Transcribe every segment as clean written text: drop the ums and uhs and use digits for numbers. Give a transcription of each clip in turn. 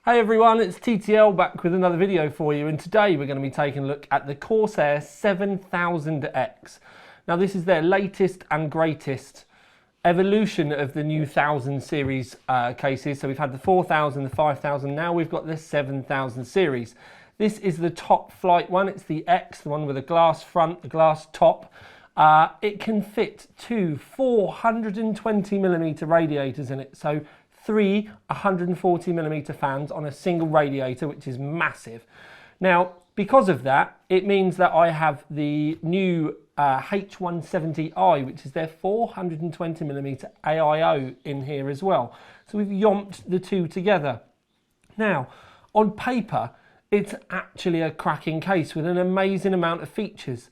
Hey everyone, it's TTL back with another video for you, and today we're going to be taking a look at the Corsair 7000X. Now this is their latest and greatest evolution of the new 1000 series cases. So we've had the 4000, the 5000, now we've got the 7000 series. This is the top flight one, it's the X, the one with a glass front, a glass top. It can fit two 420mm radiators in it, so three 140mm fans on a single radiator, which is massive. Now, because of that, it means that I have the new H170i, which is their 420mm AIO in here as well. So we've yomped the two together. Now, on paper, it's actually a cracking case with an amazing amount of features.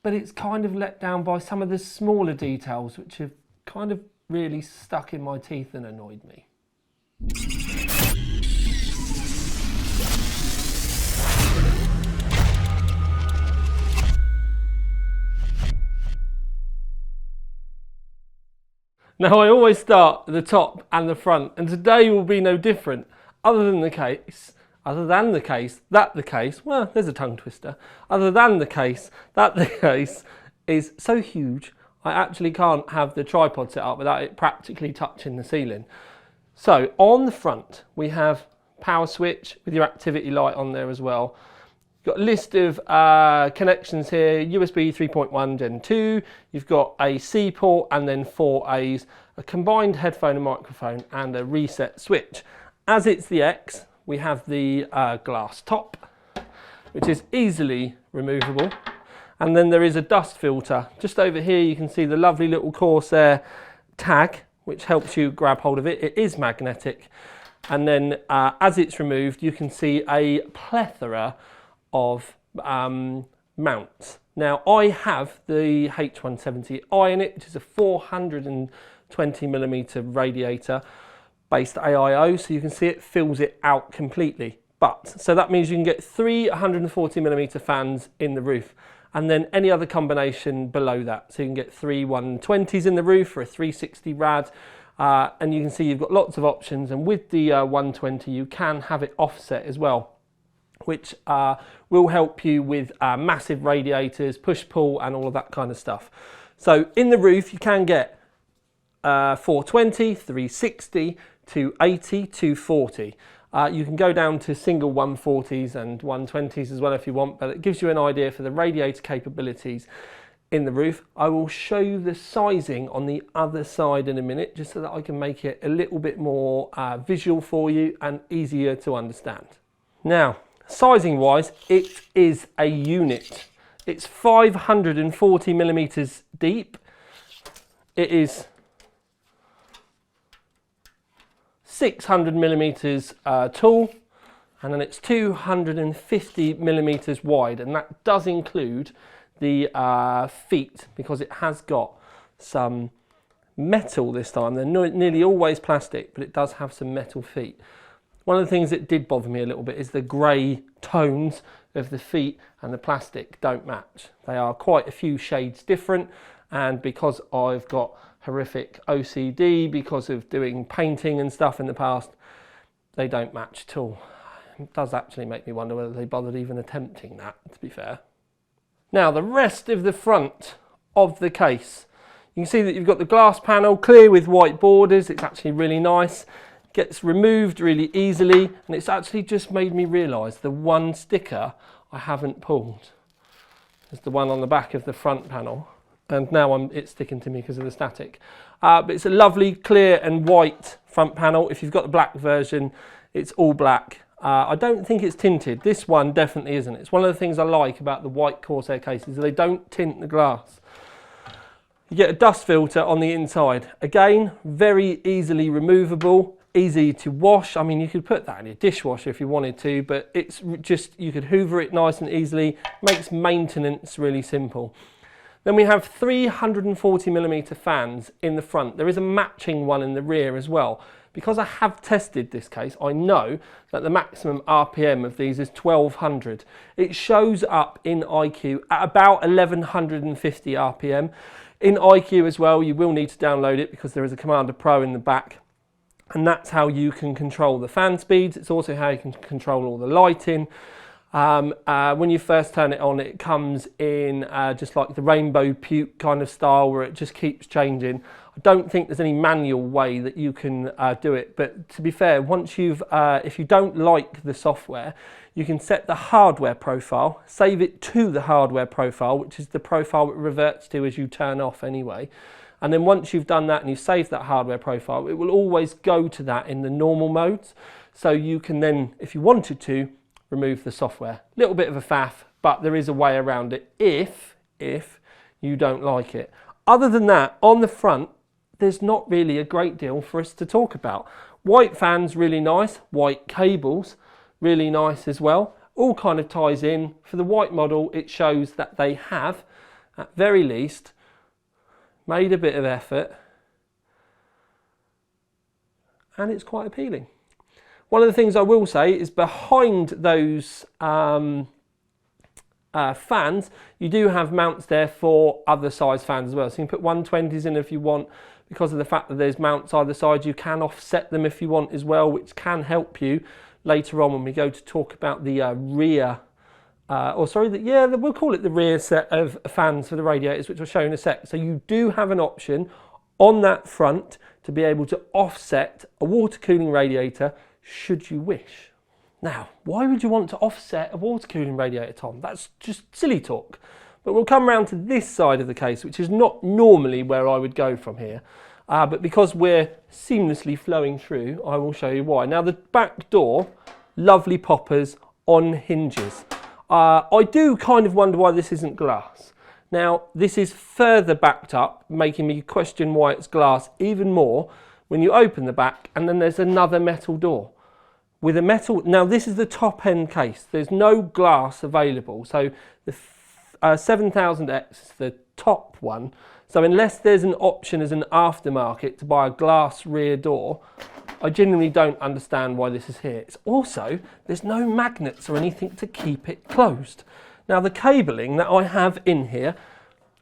But it's kind of let down by some of the smaller details, which have kind of really stuck in my teeth and annoyed me. Now I always start at the top and the front, and today will be no different. Other than the case, well, there's a tongue twister. Other than the case, that the case is so huge, I actually can't have the tripod set up without it practically touching the ceiling. So on the front, we have power switch with your activity light on there as well. You've got a list of connections here, USB 3.1 Gen 2, you've got a C port and then 4 A's, a combined headphone and microphone, and a reset switch. As it's the X, we have the glass top, which is easily removable. And then there is a dust filter. Just over here you can see the lovely little Corsair tag, which helps you grab hold of it. It is magnetic. And then as it's removed, you can see a plethora of mounts. Now I have the H170i in it, which is a 420mm radiator based AIO, so you can see it fills it out completely. So that means you can get three 140mm fans in the roof, and then any other combination below that. So you can get three 120s in the roof for a 360 rad, and you can see you've got lots of options, and with the 120 you can have it offset as well, which will help you with massive radiators, push-pull and all of that kind of stuff. So in the roof you can get 420, 360, 280, 240. You can go down to single 140s and 120s as well if you want, but it gives you an idea for the radiator capabilities in the roof. I will show you the sizing on the other side in a minute, just so that I can make it a little bit more visual for you and easier to understand. Now, sizing wise, it is a unit. It's 540mm deep. It is 600mm tall, and then it's 250mm wide, and that does include the feet, because it has got some metal this time. They're nearly always plastic, but it does have some metal feet. One of the things that did bother me a little bit is the grey tones of the feet and the plastic don't match. They are quite a few shades different, and because I've got horrific OCD because of doing painting and stuff in the past, they don't match at all. It does actually make me wonder whether they bothered even attempting that, to be fair. Now the rest of the front of the case, you can see that you've got the glass panel clear with white borders. It's actually really nice. It gets removed really easily, and it's actually just made me realise the one sticker I haven't pulled is the one on the back of the front panel. And now it's sticking to me because of the static. But it's a lovely clear and white front panel. If you've got the black version, it's all black. I don't think it's tinted. This one definitely isn't. It's one of the things I like about the white Corsair cases, they don't tint the glass. You get a dust filter on the inside. Again, very easily removable, easy to wash. I mean, you could put that in your dishwasher if you wanted to, but it's just, you could hoover it nice and easily. Makes maintenance really simple. Then we have 340mm fans in the front. There is a matching one in the rear as well. Because I have tested this case, I know that the maximum RPM of these is 1200. It shows up in IQ at about 1150 RPM. In IQ as well, you will need to download it because there is a Commander Pro in the back. and that's how you can control the fan speeds. It's also how you can control all the lighting. When you first turn it on, it comes in just like the rainbow puke kind of style, where it just keeps changing. I don't think there's any manual way that you can do it, but to be fair, once you've, if you don't like the software, you can set the hardware profile, save it to the hardware profile, which is the profile it reverts to as you turn off anyway. And then once you've done that and you've saved that hardware profile, it will always go to that in the normal modes. So you can then, if you wanted to, remove the software. Little bit of a faff, but there is a way around it if you don't like it. Other than that, on the front, there's not really a great deal for us to talk about. White fans, really nice. White cables, really nice as well. All kind of ties in. For the white model, it shows that they have, at very least, made a bit of effort, and it's quite appealing. One of the things I will say is behind those fans, you do have mounts there for other size fans as well. So you can put 120s in if you want. Because of the fact that there's mounts either side, you can offset them if you want as well, which can help you later on when we go to talk about the rear, we'll call it the rear set of fans for the radiators, which I'll show in a sec. So you do have an option on that front to be able to offset a water cooling radiator should you wish. Now, why would you want to offset a water cooling radiator, Tom? That's just silly talk. But we'll come round to this side of the case, which is not normally where I would go from here. But because we're seamlessly flowing through, I will show you why. Now, the back door, lovely poppers on hinges. I do kind of wonder why this isn't glass. Now, this is further backed up, making me question why it's glass even more when you open the back, and then there's another metal door. With a metal, now this is the top end case. There's no glass available. So the 7000X is the top one. So unless there's an option as an aftermarket to buy a glass rear door, I genuinely don't understand why this is here. It's also, there's no magnets or anything to keep it closed. Now the cabling that I have in here,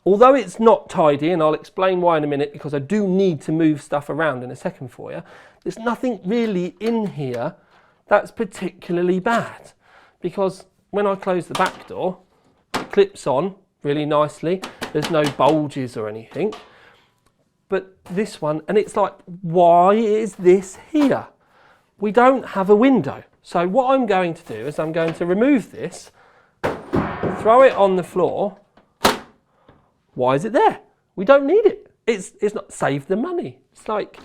although it's not tidy, and I'll explain why in a minute because I do need to move stuff around in a second for you, there's nothing really in here that's particularly bad. Because when I close the back door, it clips on really nicely. There's no bulges or anything. But this one, and it's like, why is this here? We don't have a window. So what I'm going to do is I'm going to remove this, throw it on the floor. Why is it there? We don't need it. It's not, save the money. It's like,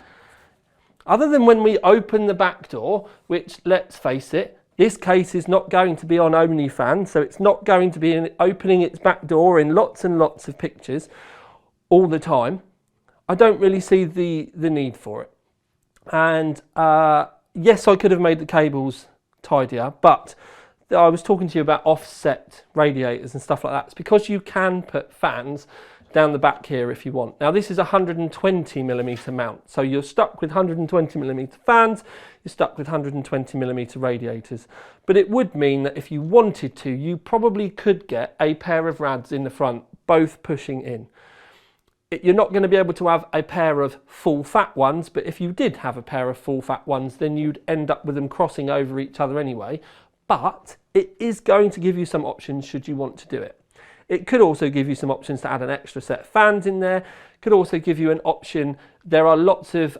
other than when we open the back door, which, let's face it, this case is not going to be on OnlyFans, so it's not going to be opening its back door in lots and lots of pictures all the time. I don't really see the need for it. And yes, I could have made the cables tidier, but I was talking to you about offset radiators and stuff like that. It's because you can put fans down the back here if you want. Now this is a 120mm mount, so you're stuck with 120mm fans, you're stuck with 120mm radiators. But it would mean that if you wanted to, you probably could get a pair of rads in the front, both pushing in. You're not going to be able to have a pair of full fat ones, but if you did have a pair of full fat ones, then you'd end up with them crossing over each other anyway. But it is going to give you some options should you want to do it. It could also give you some options to add an extra set of fans in there. Could also give you an option. There are lots of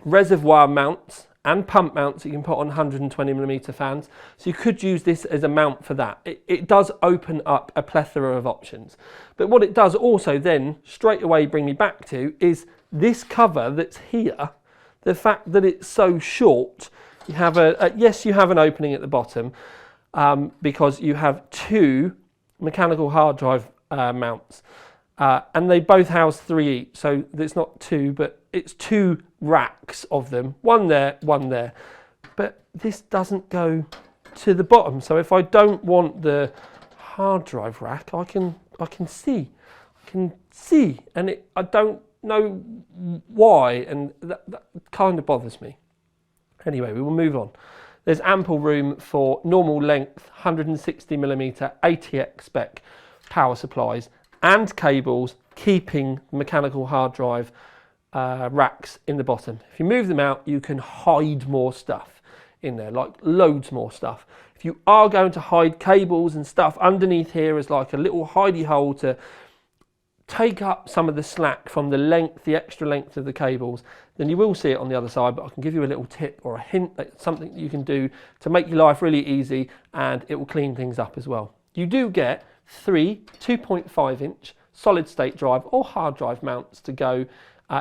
reservoir mounts and pump mounts that you can put on 120mm fans. So you could use this as a mount for that. It does open up a plethora of options. But what it does also then straight away bring me back to is this cover that's here. The fact that it's so short. You have yes, you have an opening at the bottom because you have two mechanical hard drive mounts, and they both house 3 each, so it's not 2, but it's 2 racks of them, one there, one there. But this doesn't go to the bottom, so if I don't want the hard drive rack, I can see, and I don't know why, and that kind of bothers me. Anyway, we will move on. There's ample room for normal length 160mm ATX spec power supplies and cables, keeping the mechanical hard drive racks in the bottom. If you move them out, you can hide more stuff in there, like loads more stuff. If you are going to hide cables and stuff, underneath here is like a little hidey hole to take up some of the slack from the length, the extra length of the cables, then you will see it on the other side, but I can give you a little tip or a hint, something that you can do to make your life really easy, and it will clean things up as well. You do get 3 2.5-inch solid state drive or hard drive mounts to go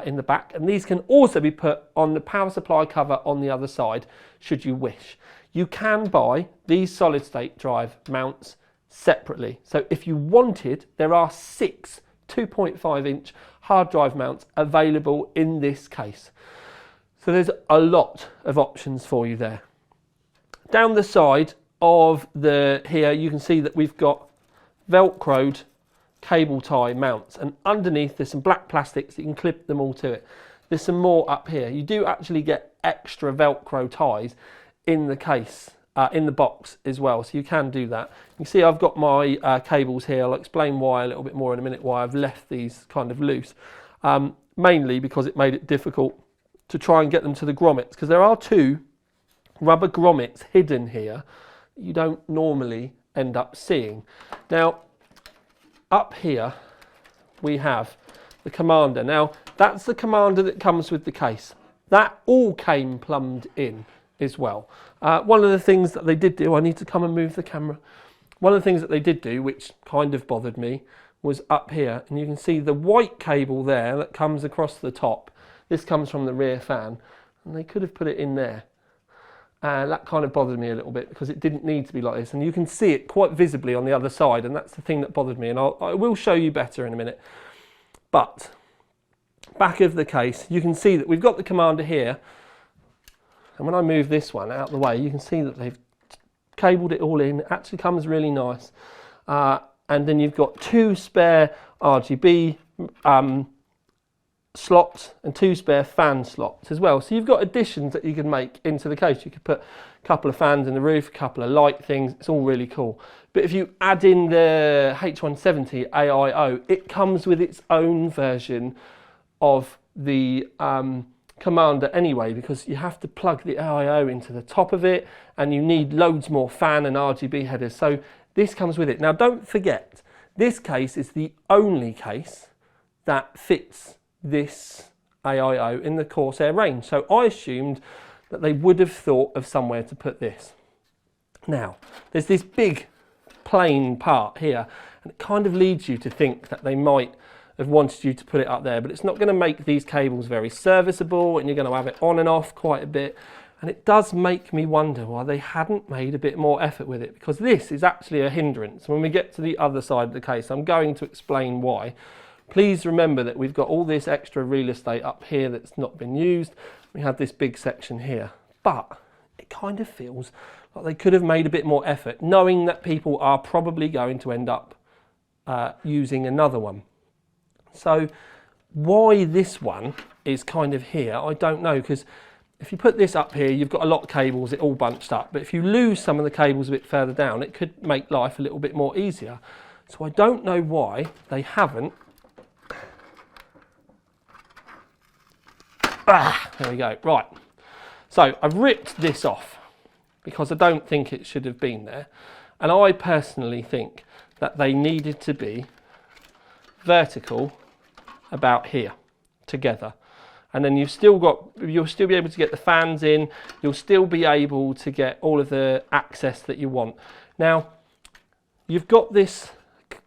in the back, and these can also be put on the power supply cover on the other side should you wish. You can buy these solid state drive mounts separately, so if you wanted, there are 6 2.5-inch hard drive mounts available in this case. So there's a lot of options for you there. Down the side of here you can see that we've got velcroed cable tie mounts, and underneath there's some black plastics that you can clip them all to it. There's some more up here. You do actually get extra velcro ties in the case, in the box as well, so you can do that. You see I've got my cables here. I'll explain why a little bit more in a minute, why I've left these kind of loose, mainly because it made it difficult to try and get them to the grommets, because there are 2 rubber grommets hidden here that you don't normally end up seeing. Now up here we have the commander. Now that's the commander that comes with the case. That all came plumbed in as well. One of the things that they did do, I need to come and move the camera. One of the things that they did do, which kind of bothered me, was up here, and you can see the white cable there that comes across the top. This comes from the rear fan, and they could have put it in there. That kind of bothered me a little bit because it didn't need to be like this, and you can see it quite visibly on the other side, and that's the thing that bothered me, and I will show you better in a minute. But back of the case, you can see that we've got the commander here, and when I move this one out of the way, you can see that they've cabled it all in. It actually comes really nice. And then you've got 2 spare RGB slots and 2 spare fan slots as well. So you've got additions that you can make into the case. You could put a couple of fans in the roof, a couple of light things. It's all really cool. But if you add in the H170i AIO, it comes with its own version of the commander anyway, because you have to plug the AIO into the top of it, and you need loads more fan and RGB headers. So this comes with it. Now don't forget, this case is the only case that fits this AIO in the Corsair range. So I assumed that they would have thought of somewhere to put this. Now, there's this big plain part here, and it kind of leads you to think that they might have wanted you to put it up there, but it's not going to make these cables very serviceable, and you're going to have it on and off quite a bit. And it does make me wonder why they hadn't made a bit more effort with it, because this is actually a hindrance. When we get to the other side of the case, I'm going to explain why. Please remember that we've got all this extra real estate up here that's not been used. We have this big section here, but it kind of feels like they could have made a bit more effort, knowing that people are probably going to end up using another one. So why this one is kind of here, I don't know, because if you put this up here, you've got a lot of cables, it all bunched up. But if you lose some of the cables a bit further down, it could make life a little bit more easier. So I don't know why they haven't. There we go. Right. So I've ripped this off because I don't think it should have been there. And I personally think that they needed to be vertical about here together. And then you'll still be able to get the fans in, you'll still be able to get all of the access that you want. Now, you've got this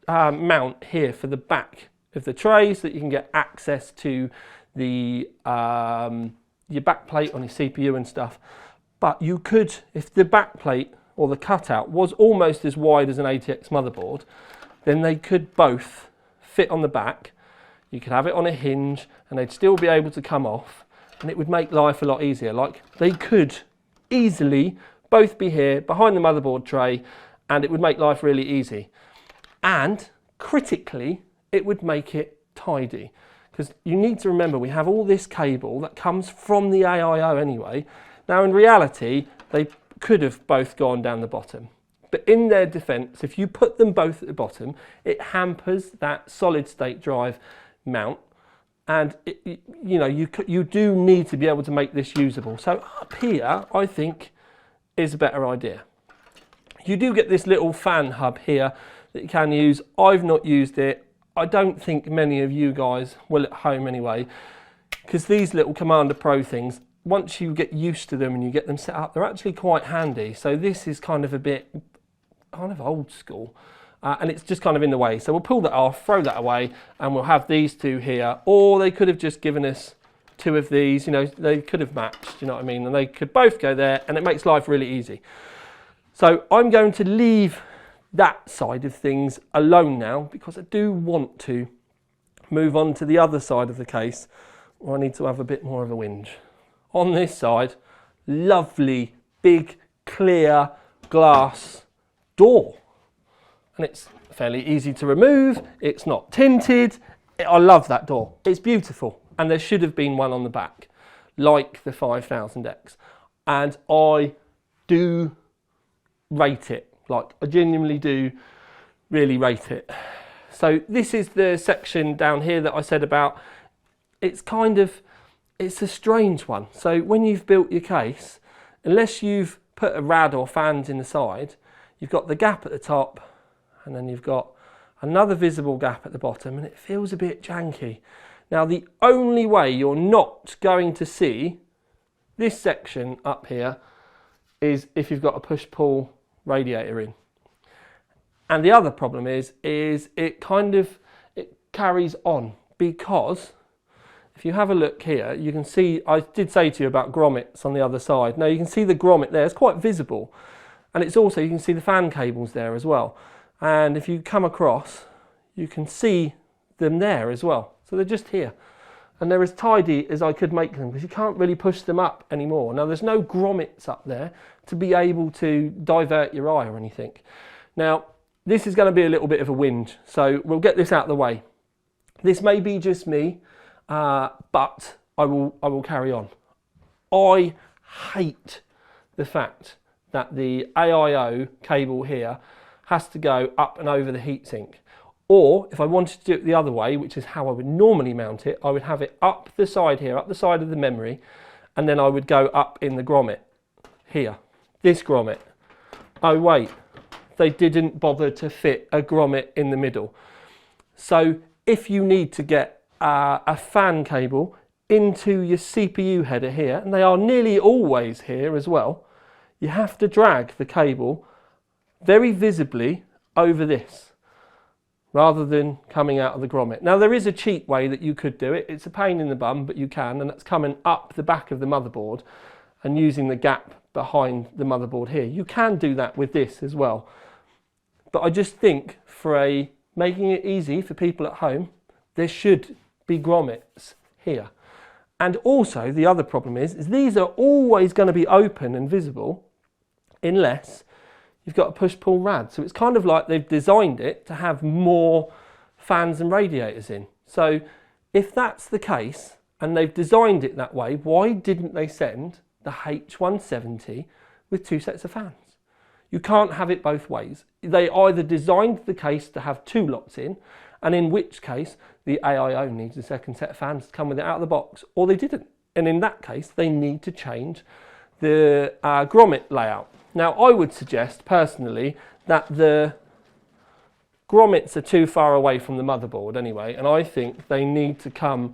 mount here for the back of the tray so that you can get access to the your back plate on your CPU and stuff. But you could, if the back plate or the cutout was almost as wide as an ATX motherboard, then they could both fit on the back. You could have it on a hinge and they'd still be able to come off, and it would make life a lot easier. Like, they could easily both be here behind the motherboard tray, and it would make life really easy. And critically, it would make it tidy, because you need to remember we have all this cable that comes from the AIO anyway. Now in reality, they could have both gone down the bottom. But in their defense, if you put them both at the bottom, it hampers that solid state drive mount and you do need to be able to make this usable. So up here, I think, is a better idea. You do get this little fan hub here that you can use. I've not used it. I don't think many of you guys will at home anyway, because these little Commander Pro things, once you get used to them and you get them set up, they're actually quite handy. So this is kind of a bit old school. And it's just kind of in the way. So we'll pull that off, throw that away, and we'll have these two here. Or they could have just given us two of these, they could have matched, you know what I mean? And they could both go there, and it makes life really easy. So I'm going to leave that side of things alone now, because I do want to move on to the other side of the case, where I need to have a bit more of a whinge. On this side, lovely, big, clear glass door. And it's fairly easy to remove, it's not tinted. I love that door, it's beautiful. And there should have been one on the back, like the 5000X. And I do rate it, like I genuinely do really rate it. So this is the section down here that I said about. It's a strange one. So when you've built your case, unless you've put a rad or fans in the side, you've got the gap at the top, and then you've got another visible gap at the bottom, and it feels a bit janky. Now the only way you're not going to see this section up here is if you've got a push-pull radiator in. And the other problem is it carries on, because if you have a look here, you can see, I did say to you about grommets on the other side. Now you can see the grommet there, it's quite visible. And it's also, you can see the fan cables there as well. And if you come across, you can see them there as well. So they're just here. And they're as tidy as I could make them, because you can't really push them up anymore. Now there's no grommets up there to be able to divert your eye or anything. Now this is going to be a little bit of a whinge, so we'll get this out of the way. This may be just me, but I will carry on. I hate the fact that the AIO cable here has to go up and over the heatsink. Or if I wanted to do it the other way, which is how I would normally mount it, I would have it up the side here, up the side of the memory, and then I would go up in the grommet here, this grommet. Oh wait, they didn't bother to fit a grommet in the middle. So if you need to get a fan cable into your CPU header here, and they are nearly always here as well, you have to drag the cable very visibly over this, rather than coming out of the grommet. Now there is a cheap way that you could do it. It's a pain in the bum, but you can, and that's coming up the back of the motherboard and using the gap behind the motherboard here. You can do that with this as well. But I just think for making it easy for people at home, there should be grommets here. And also the other problem is these are always going to be open and visible unless you've got a push-pull rad. So it's kind of like they've designed it to have more fans and radiators in. So if that's the case, and they've designed it that way, why didn't they send the H170 with two sets of fans? You can't have it both ways. They either designed the case to have two lots in, and in which case the AIO needs a second set of fans to come with it out of the box, or they didn't. And in that case, they need to change the grommet layout. Now, I would suggest, personally, that the grommets are too far away from the motherboard anyway, and I think they need to come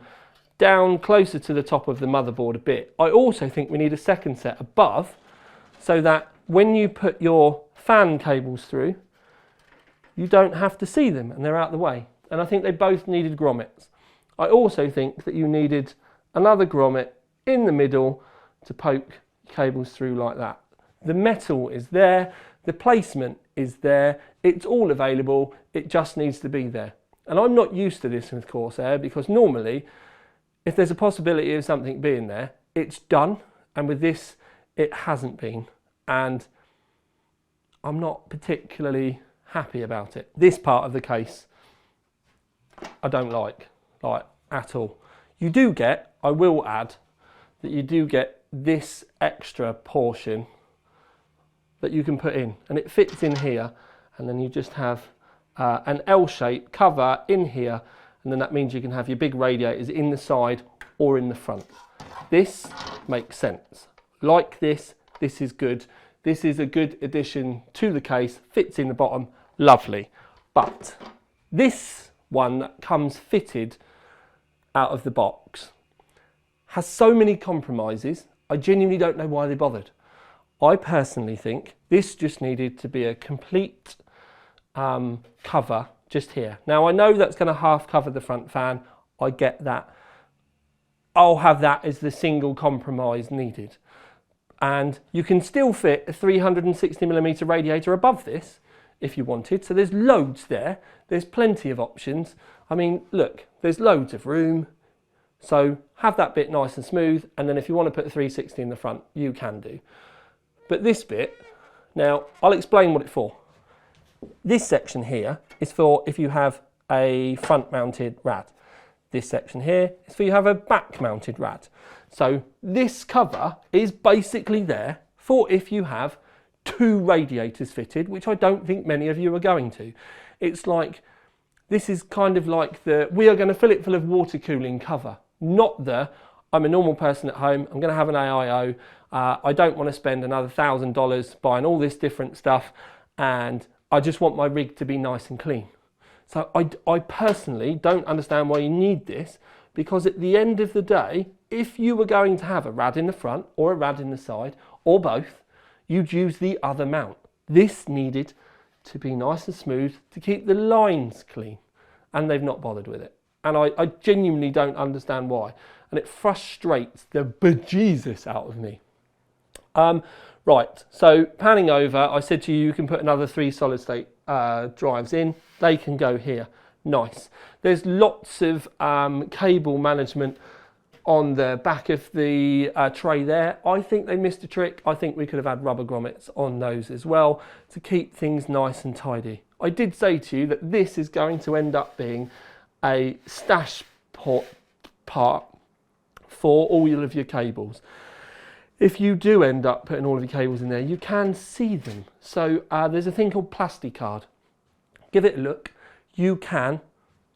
down closer to the top of the motherboard a bit. I also think we need a second set above, so that when you put your fan cables through, you don't have to see them, and they're out of the way. And I think they both needed grommets. I also think that you needed another grommet in the middle to poke cables through like that. The metal is there, the placement is there, it's all available, it just needs to be there. And I'm not used to this with Corsair, because normally, if there's a possibility of something being there, it's done, and with this, it hasn't been. And I'm not particularly happy about it. This part of the case, I don't like at all. You do get, I will add, that you do get this extra portion that you can put in, and it fits in here, and then you just have an L-shaped cover in here, and then that means you can have your big radiators in the side or in the front. This makes sense. Like this, this is good. This is a good addition to the case, fits in the bottom, lovely. But this one that comes fitted out of the box has so many compromises, I genuinely don't know why they bothered. I personally think this just needed to be a complete cover just here. Now I know that's going to half cover the front fan, I get that. I'll have that as the single compromise needed. And you can still fit a 360mm radiator above this if you wanted. So there's loads there. There's plenty of options. I mean, look, there's loads of room. So have that bit nice and smooth. And then if you want to put a 360 in the front, you can do. But this bit, now I'll explain what it's for. This section here is for if you have a front mounted rad. This section here is for you have a back mounted rad. So this cover is basically there for if you have two radiators fitted, which I don't think many of you are going to. It's like, this is kind of like the, we are going to fill it full of water cooling cover, not the, I'm a normal person at home, I'm going to have an AIO, I don't want to spend another $1,000 buying all this different stuff, and I just want my rig to be nice and clean. So I personally don't understand why you need this, because at the end of the day, if you were going to have a rad in the front or a rad in the side or both, you'd use the other mount. This needed to be nice and smooth to keep the lines clean, and they've not bothered with it. And I genuinely don't understand why. And it frustrates the bejesus out of me. Right, so panning over, I said to you, you can put another 3 solid state drives in. They can go here. Nice. There's lots of cable management on the back of the tray there. I think they missed a trick. I think we could have had rubber grommets on those as well to keep things nice and tidy. I did say to you that this is going to end up being a stash part for all of your cables. If you do end up putting all of your cables in there, you can see them. So there's a thing called plasticard. Give it a look. You can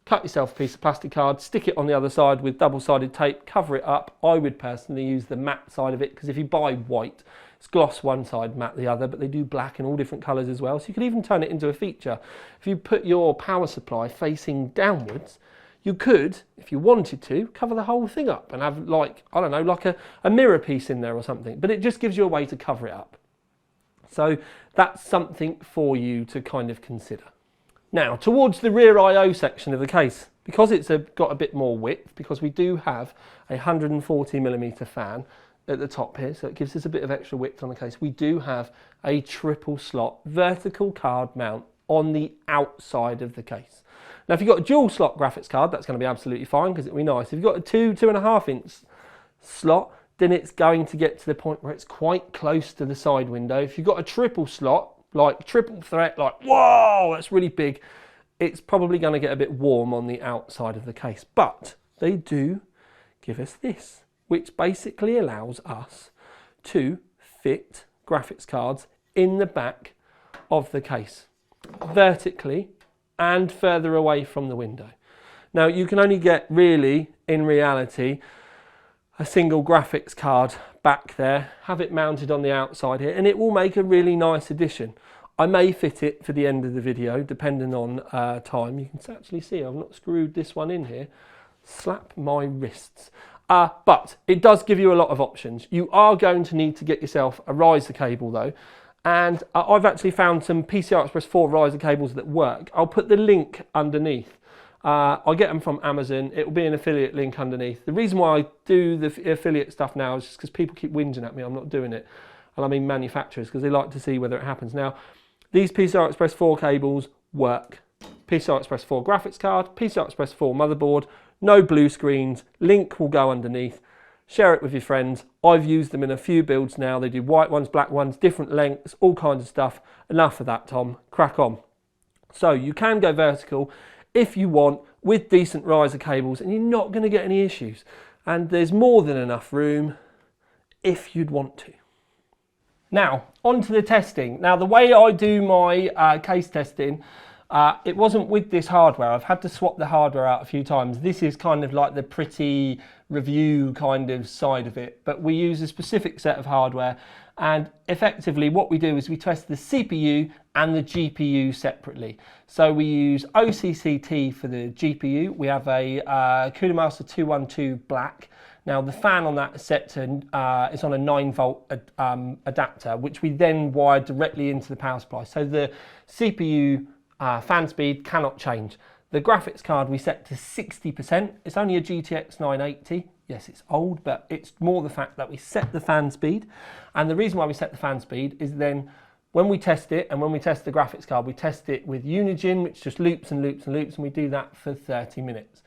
cut yourself a piece of plastic card, stick it on the other side with double-sided tape, cover it up. I would personally use the matte side of it, because if you buy white, it's gloss one side, matte the other, but they do black in all different colours as well. So you could even turn it into a feature. If you put your power supply facing downwards, you could, if you wanted to, cover the whole thing up and have, like, I don't know, like a mirror piece in there or something. But it just gives you a way to cover it up. So that's something for you to kind of consider. Now, towards the rear I/O section of the case, because it's got a bit more width, because we do have a 140mm fan at the top here, so it gives us a bit of extra width on the case. We do have a triple slot vertical card mount on the outside of the case. Now, if you've got a dual slot graphics card, that's going to be absolutely fine, because it'll be nice. If you've got a 2.5 inch slot, then it's going to get to the point where it's quite close to the side window. If you've got a triple slot, like triple threat, like, whoa, that's really big, it's probably going to get a bit warm on the outside of the case. But they do give us this, which basically allows us to fit graphics cards in the back of the case, vertically and further away from the window. Now, you can only get, really, in reality, a single graphics card back there, have it mounted on the outside here, and it will make a really nice addition. I may fit it for the end of the video, depending on time. You can actually see I've not screwed this one in here. Slap my wrists. But it does give you a lot of options. You are going to need to get yourself a riser cable though, and I've actually found some PCI Express 4 riser cables that work. I'll put the link underneath. I get them from Amazon. It will be an affiliate link underneath. The reason why I do the affiliate stuff now is just because people keep whinging at me I'm not doing it. And I mean manufacturers, because they like to see whether it happens. Now, these PCI Express 4 cables work. PCI Express 4 graphics card, PCI Express 4 motherboard, no blue screens, link will go underneath. Share it with your friends. I've used them in a few builds now. They do white ones, black ones, different lengths, all kinds of stuff. Enough of that, Tom. Crack on. So you can go vertical if you want, with decent riser cables, and you're not going to get any issues. And there's more than enough room if you'd want to. Now, on to the testing. Now, the way I do my case testing, It wasn't with this hardware. I've had to swap the hardware out a few times. This is kind of like the pretty review kind of side of it, but we use a specific set of hardware, and effectively what we do is we test the CPU and the GPU separately. So we use OCCT for the GPU. We have a Cooler Master 212 black. Now the fan on that is set to, it's on a 9-volt adapter, which we then wire directly into the power supply. So the CPU fan speed cannot change. The graphics card we set to 60%. It's only a GTX 980. Yes, it's old, but it's more the fact that we set the fan speed. And the reason why we set the fan speed is then when we test it, and when we test the graphics card, we test it with Unigine, which just loops and loops and loops, and we do that for 30 minutes.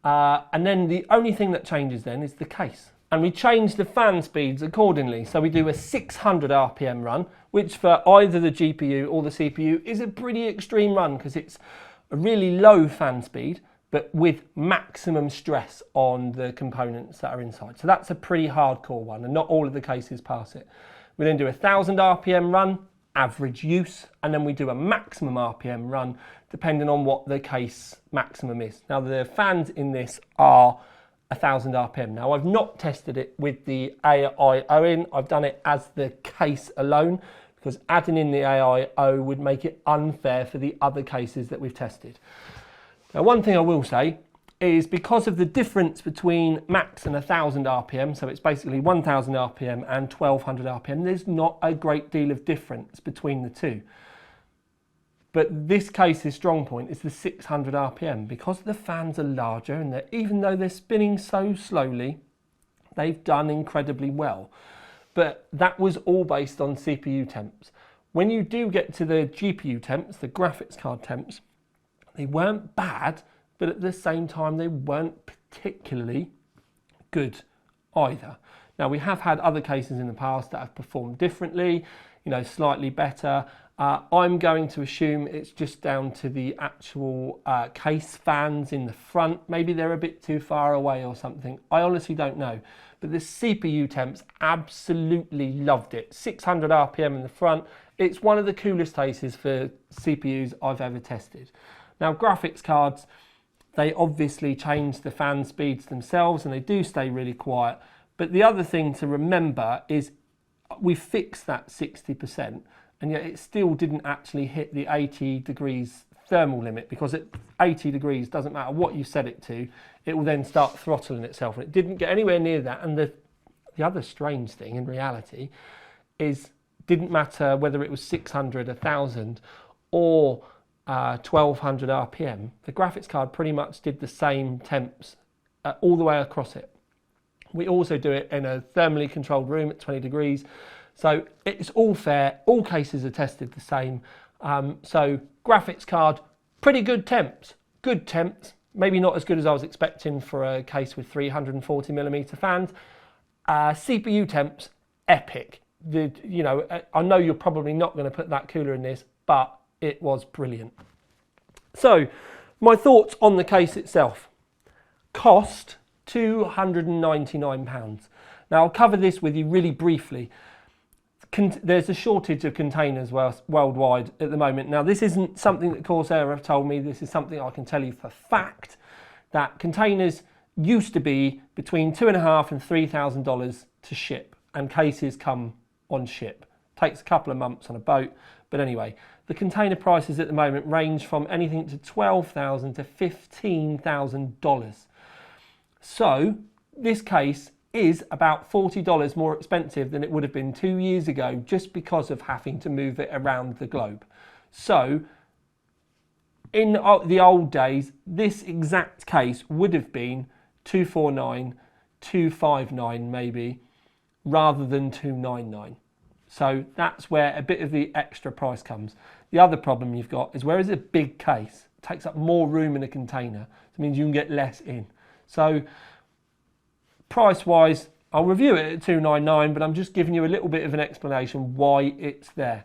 And then the only thing that changes then is the case. And we change the fan speeds accordingly. So we do a 600 RPM run, which for either the GPU or the CPU is a pretty extreme run because it's a really low fan speed, but with maximum stress on the components that are inside. So that's a pretty hardcore one, and not all of the cases pass it. We then do a 1000 RPM run, average use, and then we do a maximum RPM run, depending on what the case maximum is. Now the fans in this are 1000 RPM. Now I've not tested it with the AIO in, I've done it as the case alone, because adding in the AIO would make it unfair for the other cases that we've tested. Now one thing I will say is because of the difference between max and 1000 RPM, so it's basically 1000 RPM and 1200 RPM, there's not a great deal of difference between the two. But this case's strong point is the 600 RPM. Because the fans are larger and even though they're spinning so slowly, they've done incredibly well. But that was all based on CPU temps. When you do get to the GPU temps, the graphics card temps, they weren't bad, but at the same time they weren't particularly good either. Now we have had other cases in the past that have performed differently, slightly better. I'm going to assume it's just down to the actual case fans in the front. Maybe they're a bit too far away or something. I honestly don't know. But the CPU temps absolutely loved it. 600 RPM in the front. It's one of the coolest cases for CPUs I've ever tested. Now graphics cards, they obviously change the fan speeds themselves and they do stay really quiet. But the other thing to remember is we fixed that 60%. And yet it still didn't actually hit the 80 degrees thermal limit, because at 80 degrees, doesn't matter what you set it to, it will then start throttling itself. And it didn't get anywhere near that. And the other strange thing in reality is didn't matter whether it was 600, 1000 or 1200 RPM. The graphics card pretty much did the same temps all the way across it. We also do it in a thermally controlled room at 20 degrees. So it's all fair, all cases are tested the same. So graphics card, pretty good temps, maybe not as good as I was expecting for a case with 340mm fans. CPU temps, epic. I know you're probably not going to put that cooler in this, but it was brilliant. So my thoughts on the case itself. Cost, £299. Now I'll cover this with you really briefly. There's a shortage of containers worldwide at the moment. Now this isn't something that Corsair have told me, this is something I can tell you for fact, that containers used to be between $2,500 and $3,000 to ship, and cases come on ship. Takes a couple of months on a boat, but anyway, the container prices at the moment range from anything to $12,000 to $15,000. So this case is about $40 more expensive than it would have been 2 years ago, just because of having to move it around the globe. So in the old days, this exact case would have been $249, $259 maybe, rather than $299. So that's where a bit of the extra price comes. The other problem you've got is, whereas a big case takes up more room in a container, it means you can get less in. So price wise, I'll review it at $299, but I'm just giving you a little bit of an explanation why it's there.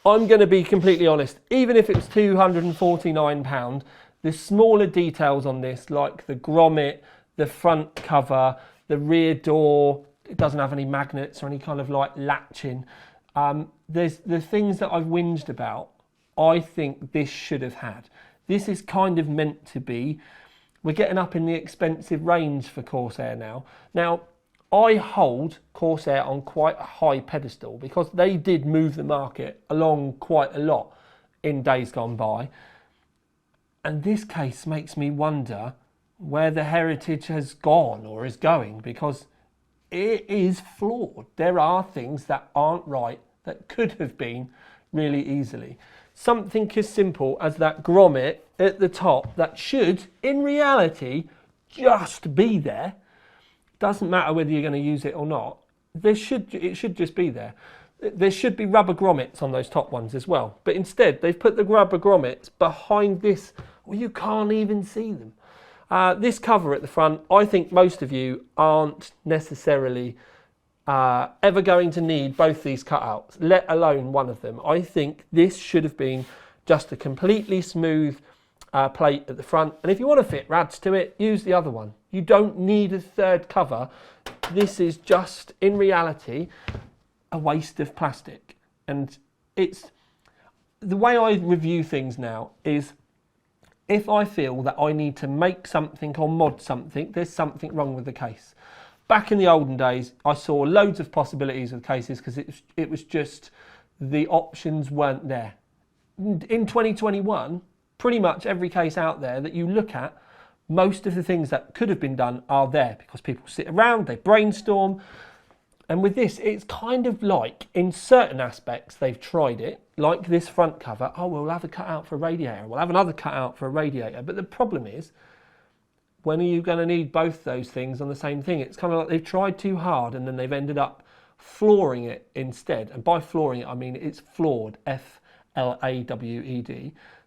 I'm going to be completely honest, even if it's £249, the smaller details on this, like the grommet, the front cover, the rear door, it doesn't have any magnets or any kind of like latching. There's the things that I've whinged about I think this should have had. This is kind of meant to be, we're getting up in the expensive range for Corsair now. Now, I hold Corsair on quite a high pedestal because they did move the market along quite a lot in days gone by. And this case makes me wonder where the heritage has gone or is going, because it is flawed. There are things that aren't right that could have been really easily. Something as simple as that grommet at the top that should, in reality, just be there. Doesn't matter whether you're going to use it or not. It should just be there. There should be rubber grommets on those top ones as well. But instead, they've put the rubber grommets behind this, where you can't even see them. This cover at the front, I think most of you aren't necessarily ever going to need both these cutouts, let alone one of them. I think this should have been just a completely smooth plate at the front. And if you want to fit rads to it, use the other one. You don't need a third cover. This is just, in reality, a waste of plastic. And it's the way I review things now is, if I feel that I need to make something or mod something, there's something wrong with the case. Back in the olden days, I saw loads of possibilities with cases because it was just the options weren't there. In 2021, pretty much every case out there that you look at, most of the things that could have been done are there because people sit around, they brainstorm. And with this, it's kind of like, in certain aspects, they've tried it, like this front cover. Oh, we'll have a cutout for a radiator. We'll have another cutout for a radiator. But the problem is, when are you going to need both those things on the same thing? It's kind of like they've tried too hard and then they've ended up flooring it instead. And by flooring it, I mean it's flawed, F-L-A-W-E-D.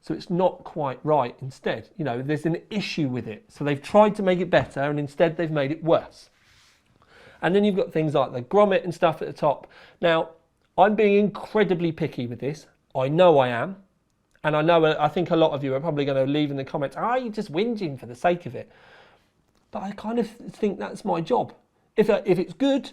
So it's not quite right instead. You know, there's an issue with it. So they've tried to make it better and instead they've made it worse. And then you've got things like the grommet and stuff at the top. Now, I'm being incredibly picky with this. I know I am. And I think a lot of you are probably going to leave in the comments, you're just whinging for the sake of it. But I kind of think that's my job. If it's good,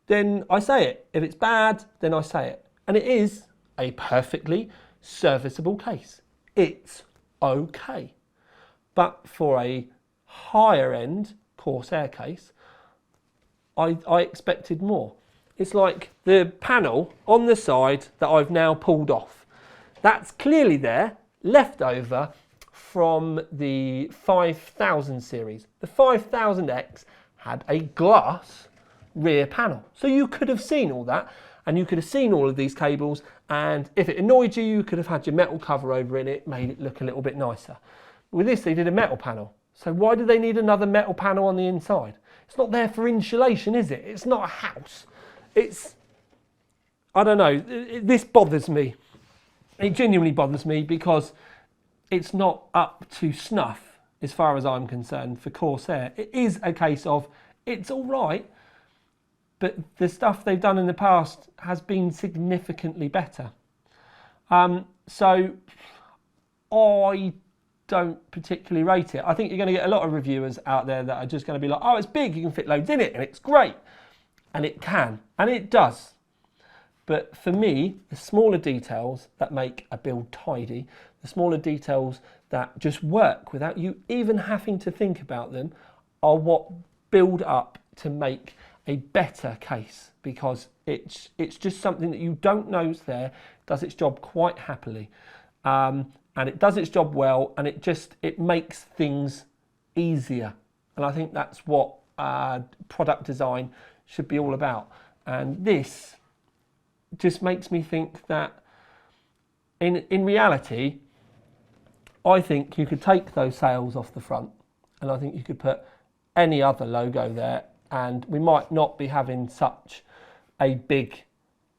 then I say it. If it's bad, then I say it. And it is a perfectly serviceable case. It's okay. But for a higher end Corsair case, I expected more. It's like the panel on the side that I've now pulled off. That's clearly there, left over from the 5000 series. The 5000X had a glass rear panel. So you could have seen all that, and you could have seen all of these cables, and if it annoyed you, you could have had your metal cover over in it, made it look a little bit nicer. With this, they did a metal panel. So why do they need another metal panel on the inside? It's not there for insulation, is it? It's not a house. I don't know, this bothers me. It genuinely bothers me because it's not up to snuff as far as I'm concerned for Corsair. It is a case of, it's all right, but the stuff they've done in the past has been significantly better. So I don't particularly rate it. I think you're going to get a lot of reviewers out there that are just going to be like, oh, it's big, you can fit loads in it, and it's great. And it can, and it does. But for me, the smaller details that make a build tidy, the smaller details that just work without you even having to think about them, are what build up to make a better case, because it's just something that you don't know is there, does its job quite happily. And it does its job well, and it makes things easier. And I think that's what product design should be all about. And this just makes me think that in reality, I think you could take those sails off the front, and I think you could put any other logo there, and we might not be having such a big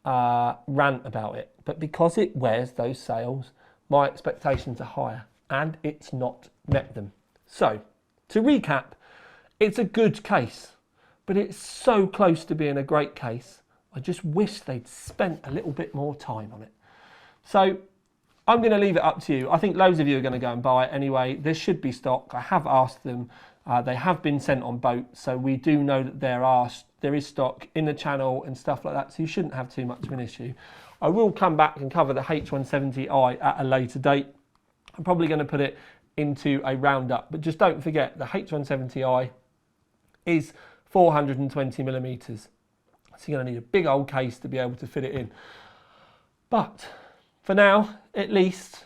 rant about it. But because it wears those sails, my expectations are higher, and it's not met them. So, to recap, it's a good case, but it's so close to being a great case. I just wish they'd spent a little bit more time on it. So, I'm going to leave it up to you. I think loads of you are going to go and buy it anyway. There should be stock. I have asked them. They have been sent on boat, so we do know that there are there is stock in the channel and stuff like that, so you shouldn't have too much of an issue. I will come back and cover the H170i at a later date. I'm probably going to put it into a roundup, but just don't forget the H170i is 420mm. So you're going to need a big old case to be able to fit it in. But for now, at least,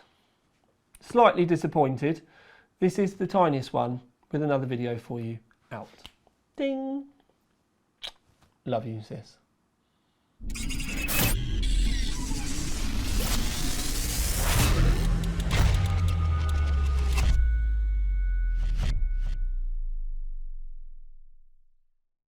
slightly disappointed. This is the tiniest one with another video for you out. Ding! Love you, sis.